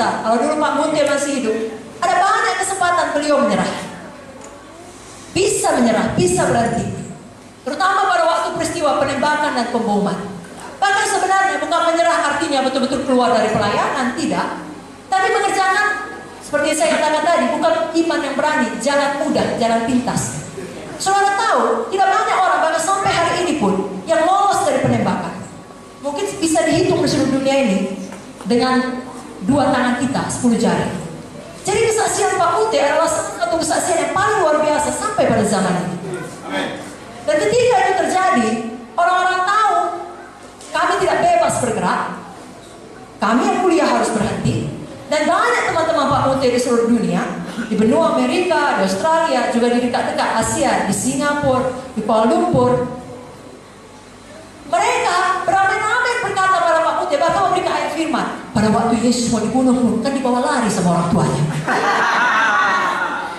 kita, kalau dulu Pak Munte masih hidup, ada banyak kesempatan beliau menyerah. Bisa menyerah, bisa berhenti. Terutama pada waktu peristiwa penembakan dan pemboman. Bahkan sebenarnya bukan menyerah artinya betul-betul keluar dari pelayanan, tidak. Tapi mengerjakan, seperti saya katakan tadi, bukan iman yang berani, jalan mudah, jalan pintas. Saudara tahu, tidak banyak orang, bahkan sampai hari ini pun, yang lolos dari penembakan. Mungkin bisa dihitung di seluruh dunia ini dengan 2 tangan kita, 10 jari. Jadi kesaksian Pak Munte adalah satu kesaksian yang paling luar biasa sampai pada zaman ini. Dan ketika itu terjadi, orang-orang tahu kami tidak bebas bergerak, kami yang kuliah harus berhenti. Dan banyak teman-teman Pak Munte di seluruh dunia, di benua Amerika, di Australia, juga di dekat-dekat Asia, di Singapura, di Kuala Lumpur, mereka beramai-ramai berkata pada Pak Munte, bahkan memberikan ayat firman. Pada waktu Yesus mau dibunuh pun, kan dibawa lari sama orang tuanya.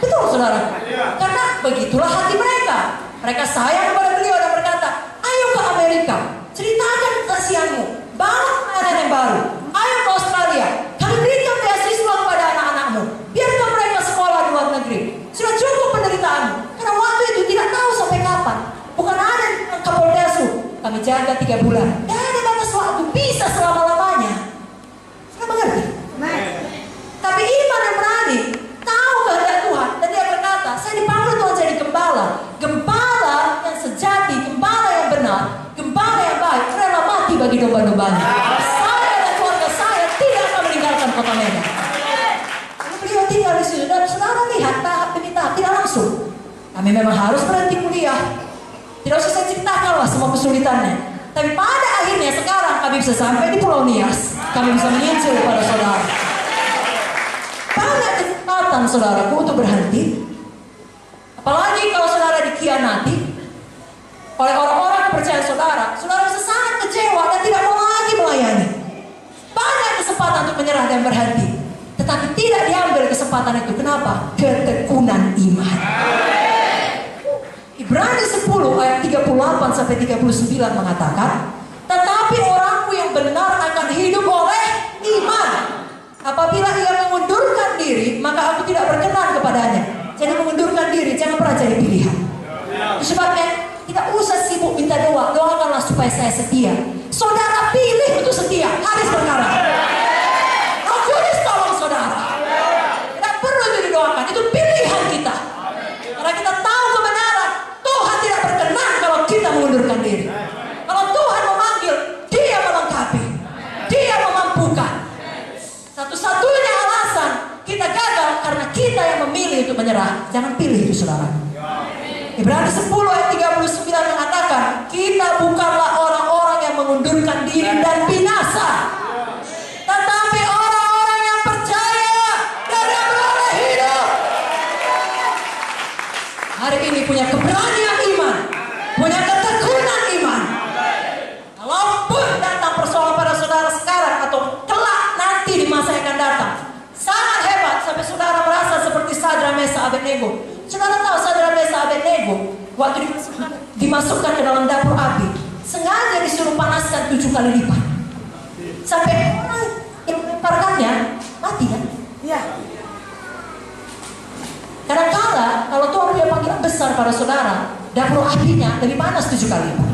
Betul saudara? Karena begitulah hati mereka. Mereka sayang kepada beliau dan berkata, ayo ke Amerika, ceritakan kesaksianmu, bangun pelayanan yang baru. Ayo ke Australia, kami berikan beasiswa kepada anak-anakmu, biarkan mereka sekolah di luar negeri. Sudah cukup penderitaanmu, karena waktu itu tidak tahu sampai kapan. Bukan ada Kapoldesu, kami jaga 3 bulan. Dan ada batas waktu, bisa selama-lamanya. Sudah mengerti? Tapi iman yang berani, tahu kehendak Tuhan, dan dia berkata, saya dipanggil Tuhan jadi gembala. Gembala yang sejati, gembala yang benar, gembala yang baik, rela mati bagi domba-dombanya. Saya dan keluarga saya tidak akan meninggalkan kota Medan. Lalu beliau tinggal di situ, dan saudara lihat tahap demi tahap, tidak langsung. Kami memang harus berhenti kuliah. Tidak usah saya ceritakanlah semua kesulitannya. Tapi pada akhirnya sekarang kami bisa sampai di Pulau Nias. Kami bisa menginjil kepada saudara. Banyak kesempatan saudaraku untuk berhenti. Apalagi kalau saudara dikhianati oleh orang-orang yang percaya saudara. Saudara bisa sangat kecewa dan tidak mau lagi melayani. Banyak kesempatan untuk menyerah dan berhenti. Tetapi tidak diambil kesempatan itu. Kenapa? Ketekunan iman. Ibrani 10 ayat 38 sampai 39 mengatakan, tetapi orangku yang benar akan hidup oleh iman. Apabila ia mengundurkan diri, maka aku tidak berkenan kepadanya. Jadi mengundurkan diri jangan pernah jadi pilihan. Itu sebabnya tidak usah sibuk minta doa. Doakanlah supaya saya setia. Saudara pilih untuk setia. Hadis berkara. Roh Kudus tolong saudara. Tidak perlu itu didoakan. Itu pilihan kita. Karena kita tahu kebenaran. Tuhan tidak berkenan kalau kita mengundurkan diri. Kalau Tuhan memanggil, Dia melengkapi, Dia memampukan. Satu-satunya alasan kita gagal karena kita yang memilih untuk menyerah. Jangan pilih itu saudara. Ibrani 10 ayat 39 mengatakan, kita bukanlah orang-orang yang mengundurkan diri dan binasa, tetapi orang-orang yang percaya dan yang beroleh hidup. Hari ini punya keberanian iman, punya ketekunan iman. Kalaupun datang persoalan pada saudara sekarang atau kelak nanti di masa yang akan datang, sangat hebat sampai saudara merasa seperti Sadrak Mesakh Abednego. Saudara tahu Sadrak Mesakh Abednego waktu dimasukkan ke dalam dapur api, sengaja disuruh panaskan 7 kali lipat. Sampai orang yang melemparkannya mati kan? Iya. Kadang-kala kalau Tuhan punya panggilan besar pada saudara, dapur apinya lebih panas 7 kali lipat.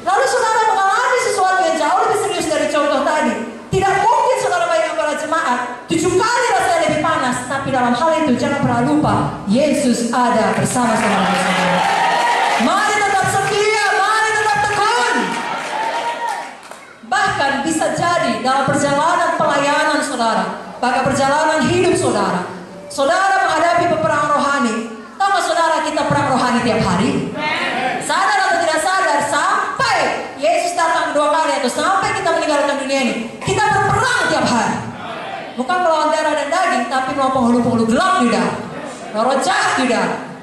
Lalu saudara mengalami sesuatu yang jauh lebih serius dari contoh tadi. Tidak mungkin saudara bayangkan para jemaat 7 kali rasanya lebih panas. Tapi dalam hal itu jangan pernah lupa, Yesus ada bersama saudara. Mari tetap setia, mari tetap tekun. Bahkan bisa jadi dalam perjalanan pelayanan saudara, bahkan perjalanan hidup saudara, saudara menghadapi peperangan rohani. Tahu gak saudara, kita perang rohani tiap hari? Sadar atau tidak sadar, sampai Yesus datang 2 kali atau sampai kita meninggalkan dunia ini, kita berperang tiap hari. Bukan melawan darah dan daging, tapi melawan penghulu-penghulu gelap di dalam, roh jahat di dalam.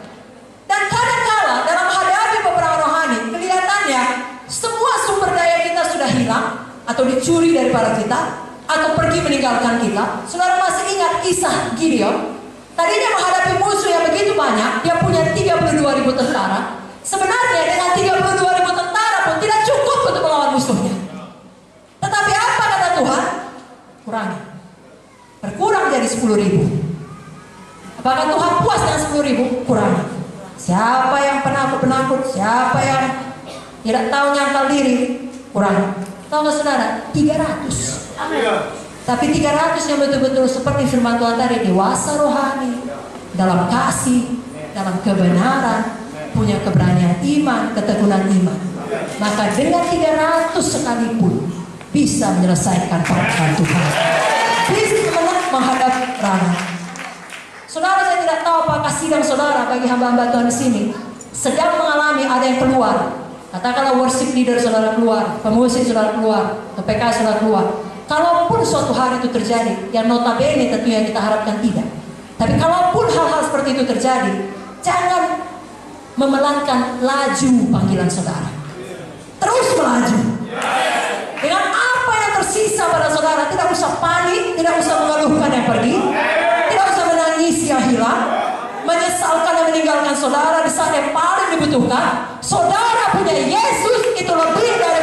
Dan kadang-kala dalam menghadapi peperangan rohani, kelihatannya semua sumber daya kita sudah hilang, atau dicuri daripada kita, atau pergi meninggalkan kita. Saudara masih ingat kisah Gideon? Tadinya menghadapi musuh yang begitu banyak, dia punya 32.000 tentara. Sebenarnya dengan 32.000 tentara pun tidak cukup untuk melawan musuhnya. Tetapi apa kata Tuhan? Kurangi. Bahkan Tuhan puas dengan 10.000, kurangi. Siapa yang penakut-penakut, siapa yang tidak tahu nyangkal diri, kurangi. Tahu nggak saudara? 300. Tapi 300 yang betul-betul seperti firman Tuhan tadi, dewasa rohani, dalam kasih, dalam kebenaran, punya keberanian iman, ketekunan iman. Maka dengan 300 sekalipun bisa menyelesaikan pekerjaan Tuhan. Bisa menghadap ranah. Saudara, saya tidak tahu apakah sidang saudara bagi hamba-hamba Tuhan di sini sedang mengalami ada yang keluar. Katakanlah worship leader saudara keluar, pemusik saudara keluar, PPK saudara keluar. Kalaupun suatu hari itu terjadi, yang notabene tentunya kita harapkan tidak. Tapi kalaupun hal-hal seperti itu terjadi, jangan memelankan laju panggilan saudara. Terus melaju. Dengan apa yang tersisa pada saudara, tidak usah panik, tidak usah mengeluhkan yang pergi, tidak usah menangis yang hilang, menyesalkan yang meninggalkan saudara di saat yang paling dibutuhkan. Saudara punya Yesus itu lebih dari